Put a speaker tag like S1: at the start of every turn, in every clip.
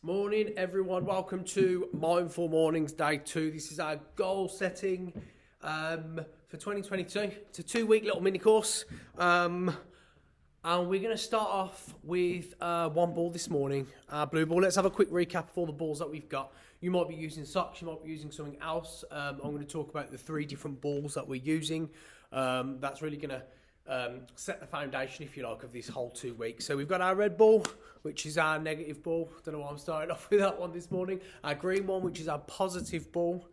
S1: Morning everyone, welcome to Mindful Mornings Day 2. This is our goal setting for 2022. It's a 2-week little mini course and we're going to start off with one ball this morning, our blue ball. Let's have a quick recap of all the balls that we've got. You might be using socks, you might be using something else. I'm going to talk about the 3 different balls that we're using. That's really going to set the foundation, if you like, of this whole 2 weeks. So we've got our red ball, which is our negative ball. Don't know why I'm starting off with that one this morning. Our green one, which is our positive ball,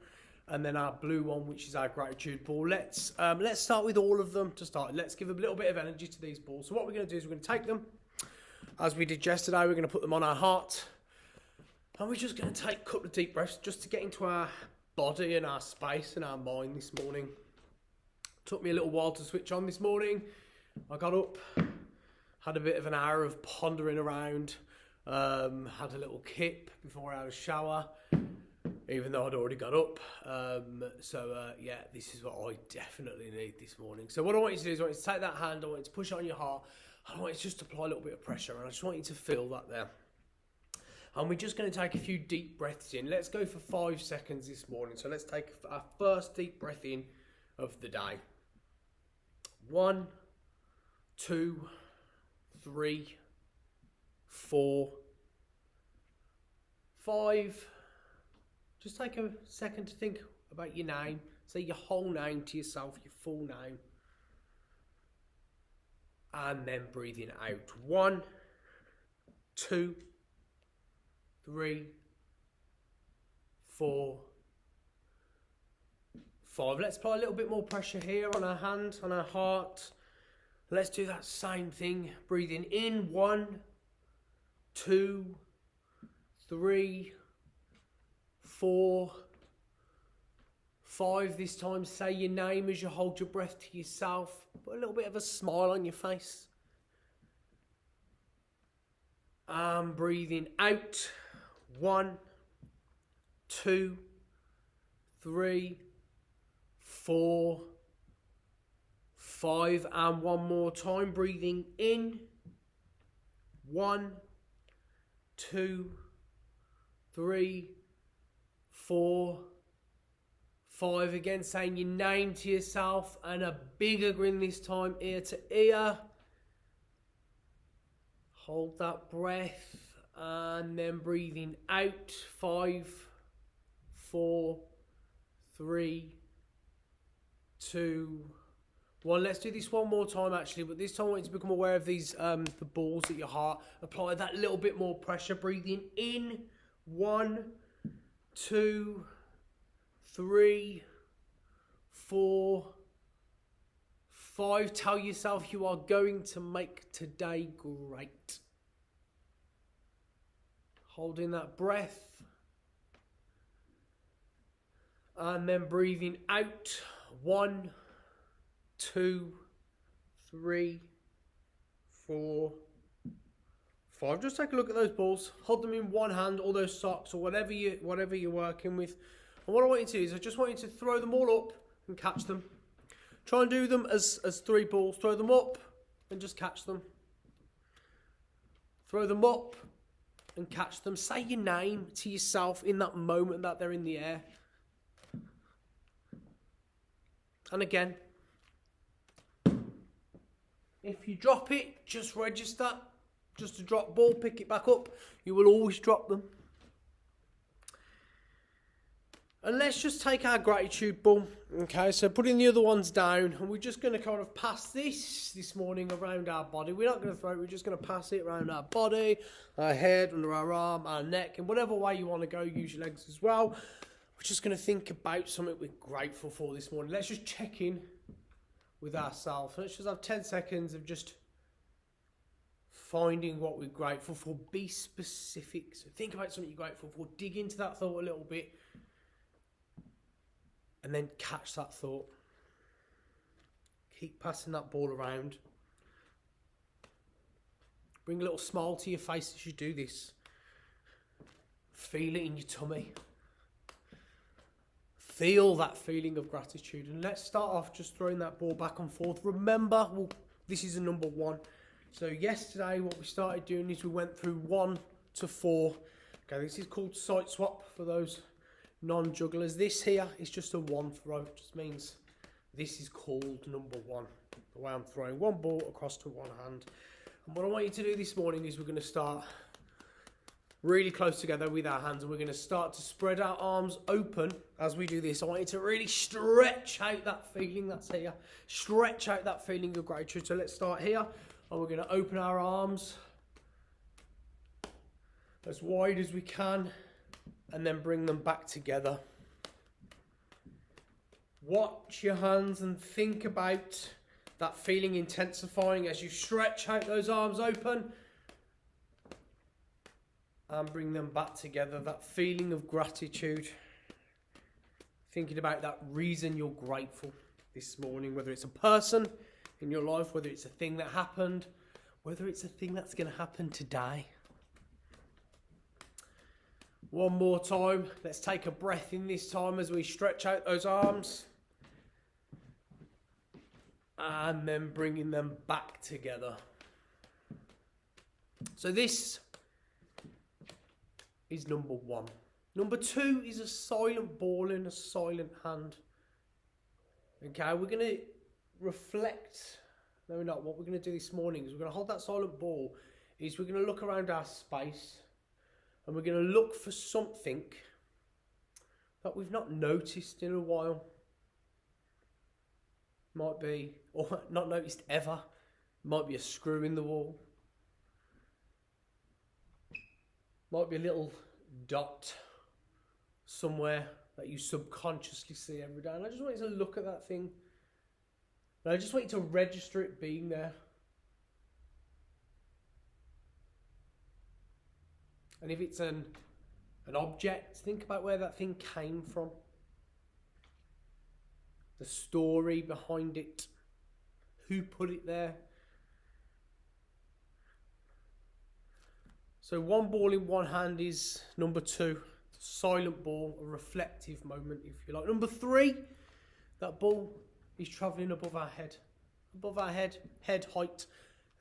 S1: and then our blue one, which is our gratitude ball. Let's start with all of them to start. Let's give a little bit of energy to these balls. So what we're going to do is we're going to take them, as we did yesterday. We're going to put them on our heart, and we're just going to take a couple of deep breaths just to get into our body and our space and our mind this morning. Took me a little while to switch on this morning. I got up, had a bit of an hour of pondering around, had a little kip before I had a shower, even though I'd already got up. Yeah, this is what I definitely need this morning. So what I want you to do is I want you to take that hand, I want you to push it on your heart, I want you to just apply a little bit of pressure, and I just want you to feel that there. And we're just going to take a few deep breaths in. Let's go for 5 seconds this morning. So let's take our first deep breath in of the day. 1, 2, 3, 4, 5. Just take a second to think about your name. Say your whole name to yourself, your full name. And then breathing out. 1, 2, 3, 4, 5. Let's apply a little bit more pressure here on our hand, on our heart. Let's do that same thing. Breathing in. 1, 2, 3, 4, 5. This time say your name as you hold your breath to yourself. Put a little bit of a smile on your face. And breathing out. 1, 2, 3, 4, 5, and one more time. Breathing in. 1, 2, 3, 4, 5. Again, saying your name to yourself, and a bigger grin this time, ear to ear. Hold that breath, and then breathing out. 5, 4, 3, 2, 1. Let's do this one more time actually, but this time I want you to become aware of these the balls at your heart. Apply that little bit more pressure. Breathing in. 1, 2, 3, 4, 5. Tell yourself you are going to make today great. Holding that breath. And then breathing out. 1, 2, 3, 4, 5. Just take a look at those balls. Hold them in one hand, or those socks, or whatever you're working with. And what I want you to do is I just want you to throw them all up and catch them. Try and do them as 3 balls. Throw them up and just catch them. Throw them up and catch them. Say your name to yourself in that moment that they're in the air. And again, if you drop it, just register. Just a drop ball, pick it back up. You will always drop them. And let's just take our gratitude ball. Okay, so putting the other ones down, and we're just going to kind of pass this morning around our body. We're not going to throw it, we're just going to pass it around our body, our head, under our arm, our neck, and whatever way you want to go. Use your legs as well. We're just going to think about something we're grateful for this morning. Let's just check in with ourselves. Let's just have 10 seconds of just finding what we're grateful for. Be specific. So think about something you're grateful for. Dig into that thought a little bit. And then catch that thought. Keep passing that ball around. Bring a little smile to your face as you do this. Feel it in your tummy. Feel that feeling of gratitude. And let's start off just throwing that ball back and forth. Remember, this is a number 1. So yesterday what we started doing is we went through 1 to 4. Okay, this is called side swap for those non-jugglers. This here is just a one throw. It just means this is called number one. The way I'm throwing one ball across to one hand. And what I want you to do this morning is we're going to start really close together with our hands, and we're going to start to spread our arms open as we do this. I want you to really stretch out that feeling that's here. Stretch out that feeling of gratitude. So let's start here, and we're going to open our arms as wide as we can, and then bring them back together. Watch your hands and think about that feeling intensifying as you stretch out those arms open and bring them back together. That feeling of gratitude. Thinking about that reason you're grateful this morning, whether it's a person in your life, whether it's a thing that happened, whether it's a thing that's going to happen today. One more time. Let's take a breath in this time as we stretch out those arms. And then bringing them back together. So this is number one. Number two is a silent ball in a silent hand. Okay, we're going to reflect. No, we're not. What we're going to do this morning is we're going to hold that silent ball. We're going to look around our space. And we're going to look for something that we've not noticed in a while. Might be, or not noticed ever. Might be a screw in the wall. Might be a little dot somewhere that you subconsciously see every day. And I just want you to look at that thing. And I just want you to register it being there. And if it's an object, think about where that thing came from. The story behind it. Who put it there? So one ball in one hand is number two. It's a silent ball, a reflective moment, if you like. Number three, that ball is travelling above our head. Above our head, head height.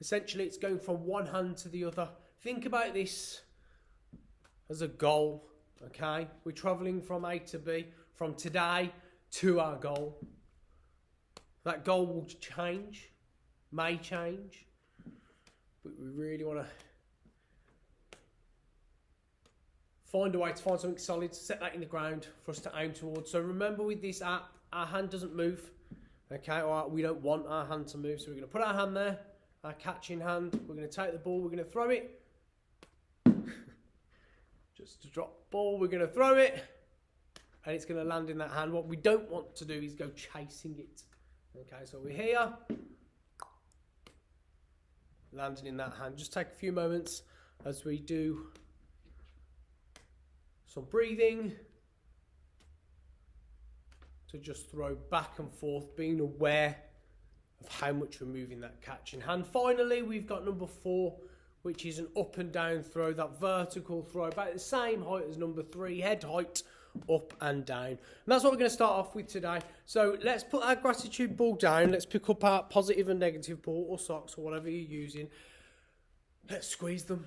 S1: Essentially, it's going from one hand to the other. Think about this as a goal, okay? We're travelling from A to B, from today to our goal. That goal will change, may change, but we really want to find a way to find something solid, set that in the ground for us to aim towards. So remember with this app, our hand doesn't move, okay? Or we don't want our hand to move, so we're going to put our hand there, our catching hand, we're going to take the ball, we're going to throw it. Just to drop ball, we're going to throw it, and it's going to land in that hand. What we don't want to do is go chasing it. Okay, so we're here, landing in that hand. Just take a few moments as we do some breathing to just throw back and forth, being aware of how much we're moving that catching hand. Finally, we've got number four, which is an up and down throw, that vertical throw, about the same height as number three, head height, up and down. And that's what we're going to start off with today. So let's put our gratitude ball down. Let's pick up our positive and negative ball or socks or whatever you're using. Let's squeeze them.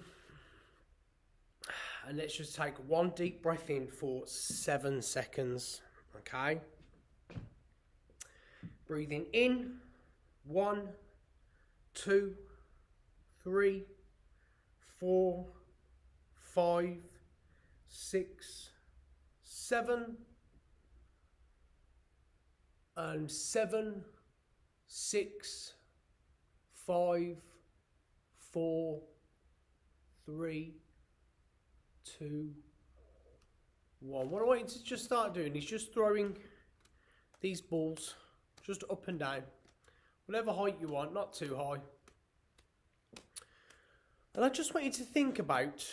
S1: And let's just take one deep breath in for 7 seconds. Okay. Breathing in. 1, 2, 3, 4, 5, 6, 7, and 7, 6, 5, 4, 3, 2, 1. What I want you to just start doing is just throwing these balls just up and down, whatever height you want, not too high. And I just want you to think about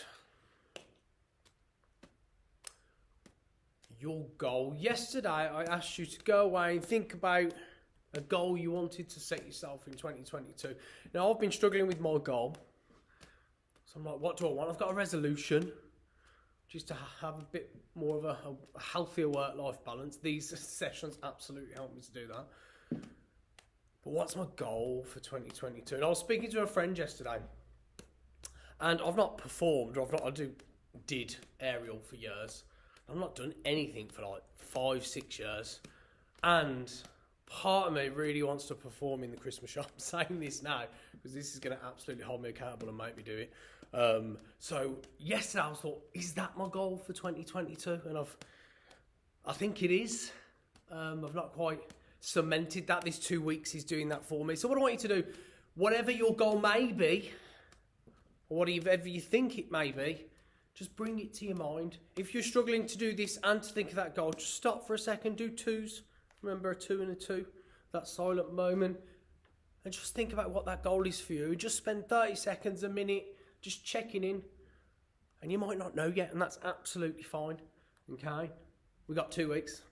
S1: your goal. Yesterday, I asked you to go away and think about a goal you wanted to set yourself in 2022. Now, I've been struggling with my goal. So I'm like, what do I want? I've got a resolution, just to have a bit more of a healthier work-life balance. These sessions absolutely help me to do that. But what's my goal for 2022? And I was speaking to a friend yesterday, and I've not performed, or I do did aerial for years. I've not done anything for like 5-6 years. And part of me really wants to perform in the Christmas show. I'm saying this now because this is going to absolutely hold me accountable and make me do it. So yesterday I thought, is that my goal for 2022? And I think it is. I've not quite cemented that. This 2 weeks is doing that for me. So what I want you to do, whatever your goal may be, or whatever you think it may be, just bring it to your mind. If you're struggling to do this and to think of that goal, just stop for a second, do twos. Remember a 2 and a 2, that silent moment. And just think about what that goal is for you. Just spend 30 seconds, a minute, just checking in. And you might not know yet, and that's absolutely fine. Okay? We've got 2 weeks.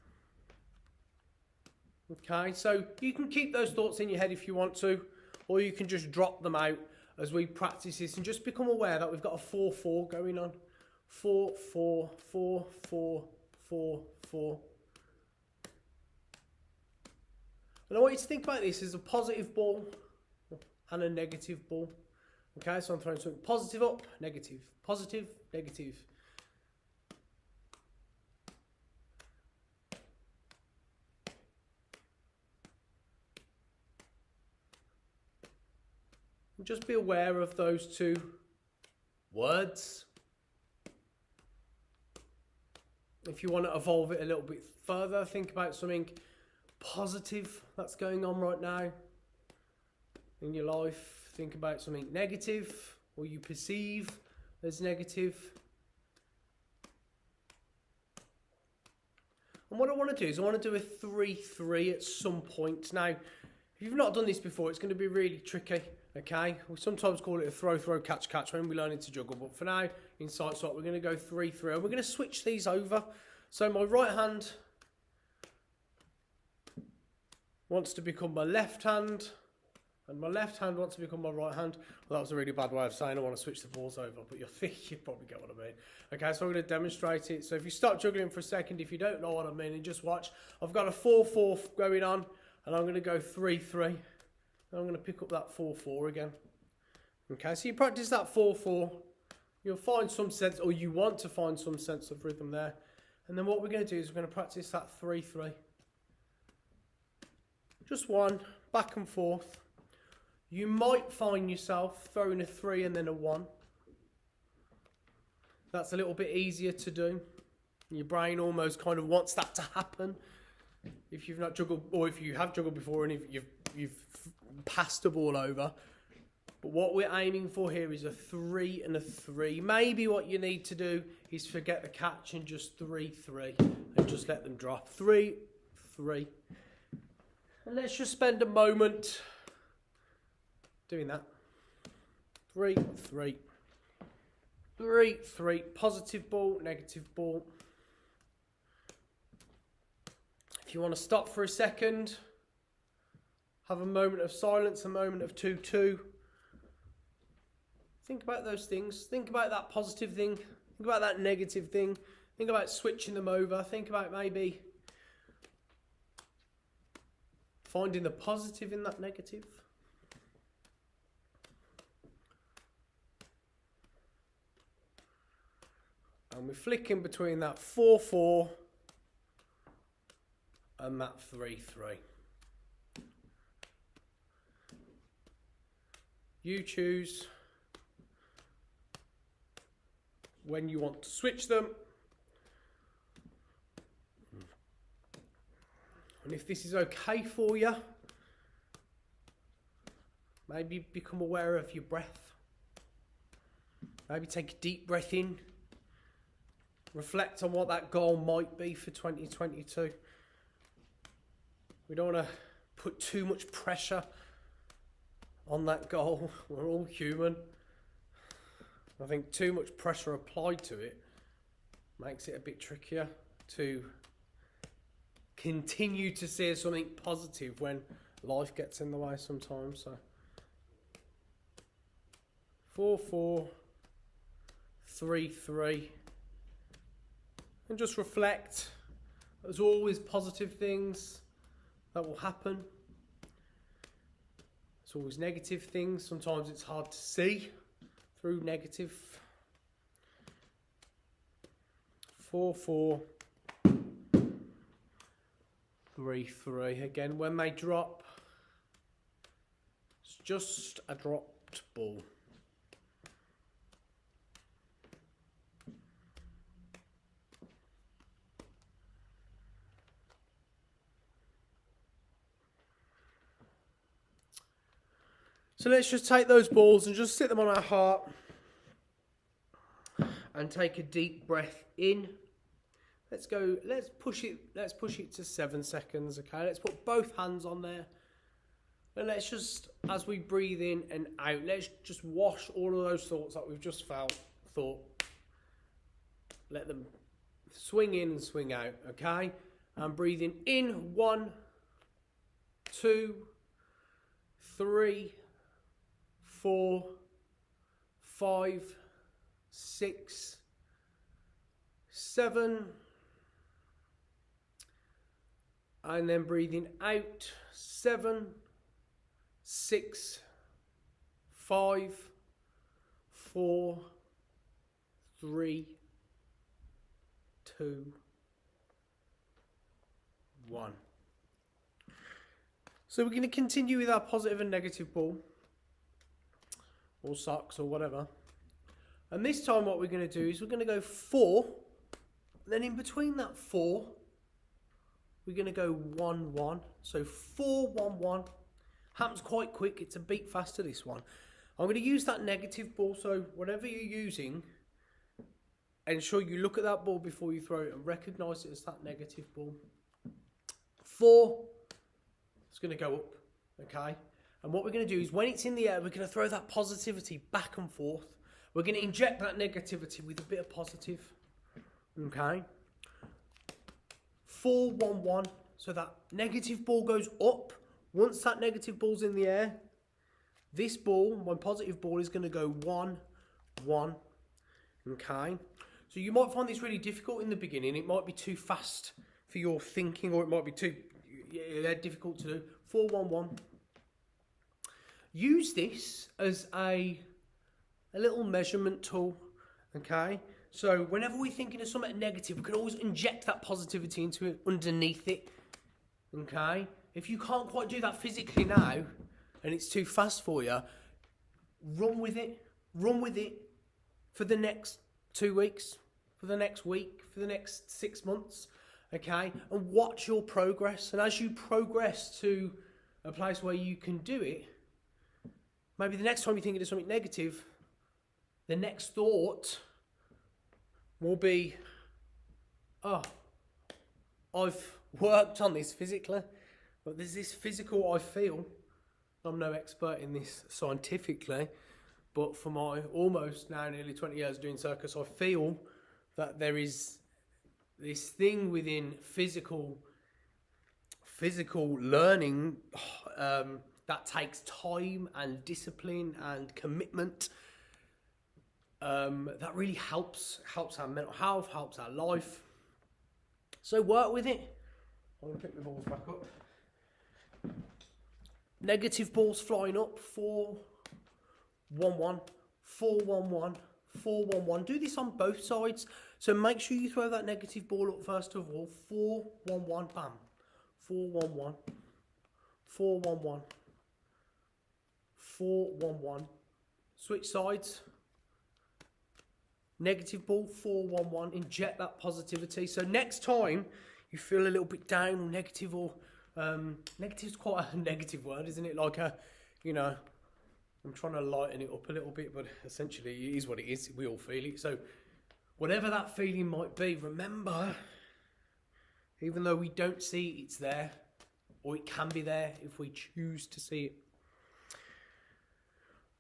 S1: Okay, so you can keep those thoughts in your head if you want to, or you can just drop them out as we practice this and just become aware that we've got a 4-4 going on. 4, 4, 4, 4, 4, 4. And I want you to think about this as a positive ball and a negative ball. Okay, so I'm throwing something positive up, negative, positive, negative. And just be aware of those two words. If you want to evolve it a little bit further, think about something positive that's going on right now in your life. Think about something negative or you perceive as negative. And what I want to do is I want to do a 3-3 at some point. Now, if you've not done this before, it's going to be really tricky, okay? We sometimes call it a throw, catch when we're learning to juggle. But for now, in sight swap, we're going to go 3-3. And we're going to switch these over. So my right hand wants to become my left hand, and my left hand wants to become my right hand. Well, that was a really bad way of saying I want to switch the balls over, but you probably get what I mean. Okay, so I'm going to demonstrate it. So if you start juggling for a second, if you don't know what I mean, and just watch, I've got a 4-4 going on, and I'm going to go 3-3. And I'm going to pick up that 4-4 again. Okay, so you practice that 4-4. You'll find some sense, or you want to find some sense of rhythm there. And then what we're going to do is we're going to practice that 3-3. Just one, back and forth. You might find yourself throwing a 3 and then a 1. That's a little bit easier to do. Your brain almost kind of wants that to happen. If you've not juggled, or if you have juggled before and if you've passed the ball over. But what we're aiming for here is a 3 and a 3. Maybe what you need to do is forget the catch and just 3-3 and just let them drop. 3-3. And let's just spend a moment doing that. 3-3. 3-3. Positive ball, negative ball. If you want to stop for a second, have a moment of silence, a moment of 2-2. Think about those things. Think about that positive thing. Think about that negative thing. Think about switching them over. Think about maybe finding the positive in that negative. And we're flicking between that 4-4 and that 3-3. You choose when you want to switch them. And if this is okay for you, maybe become aware of your breath. Maybe take a deep breath in. Reflect on what that goal might be for 2022. We don't want to put too much pressure on that goal. We're all human. I think too much pressure applied to it makes it a bit trickier to continue to see something positive when life gets in the way sometimes. So 4-4, 3-3, and just reflect. There's always positive things that will happen. There's always negative things. Sometimes it's hard to see through negative. 4, 4, 3, 3. Again, when they drop, it's just a dropped ball. So let's just take those balls and just sit them on our heart and take a deep breath in. Let's push it to 7 seconds, okay? Let's put both hands on there. And let's just, as we breathe in and out, let's just wash all of those thoughts that we've just thought. Let them swing in and swing out, okay? And breathing in, 1, 2, 3, 4, 5, 6, 7, and then breathing out, 7, 6, 5, 4, 3, 2, 1. So we're going to continue with our positive and negative ball, or socks, or whatever. And this time what we're going to do is we're going to go 4, and then in between that 4, we're going to go 1, 1. So 4, 1, 1. Happens quite quick. It's a beat faster, this one. I'm going to use that negative ball. So whatever you're using, ensure you look at that ball before you throw it and recognise it as that negative ball. 4, it's going to go up, okay? And what we're going to do is when it's in the air, we're going to throw that positivity back and forth. We're going to inject that negativity with a bit of positive, okay? 4, 1, 1. So that negative ball goes up. Once that negative ball's in the air, this ball, my positive ball, is going to go 1, 1, okay? So you might find this really difficult in the beginning. It might be too fast for your thinking, or it might be too difficult to do. 4, 1, 1. Use this as a little measurement tool, okay? So whenever we're thinking of something negative, we can always inject that positivity into it, underneath it, okay? If you can't quite do that physically now, and it's too fast for you, run with it for the next 2 weeks, for the next week, for the next 6 months, okay? And watch your progress. And as you progress to a place where you can do it, maybe the next time you're thinking of something negative, the next thought will be, oh, I've worked on this physically, but there's this physical I feel. I'm no expert in this scientifically, but for my almost now nearly 20 years doing circus, I feel that there is this thing within physical learning that takes time and discipline and commitment. That really helps our mental health, helps our life. So work with it. I'm going to pick the balls back up. Negative balls flying up. 4, 1, 1. 4, 1, 1. 4, 1, 1. Do this on both sides. So make sure you throw that negative ball up first of all. 4, 1, 1. Bam. 4, 1, 1. 4, 1, 1. 4, 1, 1. Switch sides. Negative ball, 4, 1, 1. Inject that positivity. So next time you feel a little bit down or negative, or negative is quite a negative word, isn't it? Like I'm trying to lighten it up a little bit, but essentially it is what it is. We all feel it. So whatever that feeling might be, remember, even though we don't see it, it's there, or it can be there if we choose to see it.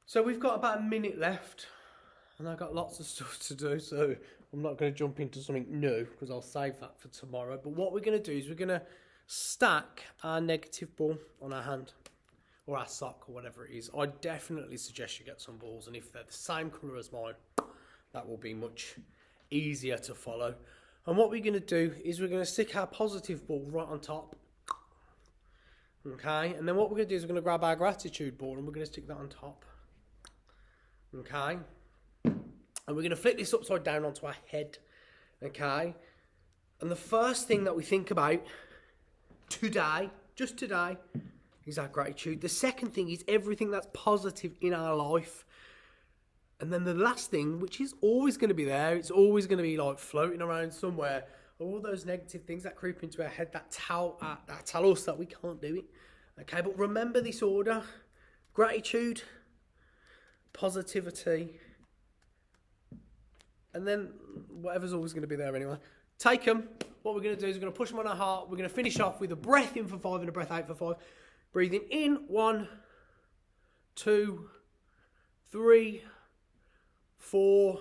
S1: So we've got about a minute left. And I've got lots of stuff to do, so I'm not going to jump into something new because I'll save that for tomorrow. But what we're going to do is we're going to stack our negative ball on our hand or our sock or whatever it is. I definitely suggest you get some balls, and if they're the same colour as mine, that will be much easier to follow. And what we're going to do is we're going to stick our positive ball right on top. Okay, and then what we're going to do is we're going to grab our gratitude ball and we're going to stick that on top. Okay. And we're going to flip this upside down onto our head. okay? And the first thing that we think about today, just today, is our gratitude. The second thing is everything that's positive in our life. And then the last thing, which is always going to be there, it's always going to be like floating around somewhere, all those negative things that creep into our head that tell us that we can't do it. Okay, but remember this order: gratitude, positivity, and then whatever's always going to be there anyway. Take them. What we're going to do is we're going to push them on our heart. We're going to finish off with a breath in for 5 and a breath out for 5. Breathing in, 1, 2, 3, 4,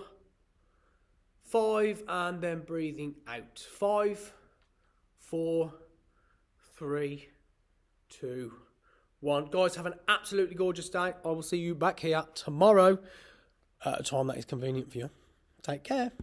S1: 5, and then breathing out. 5, 4, 3, 2, 1. Guys, have an absolutely gorgeous day. I will see you back here tomorrow at a time that is convenient for you. Take care.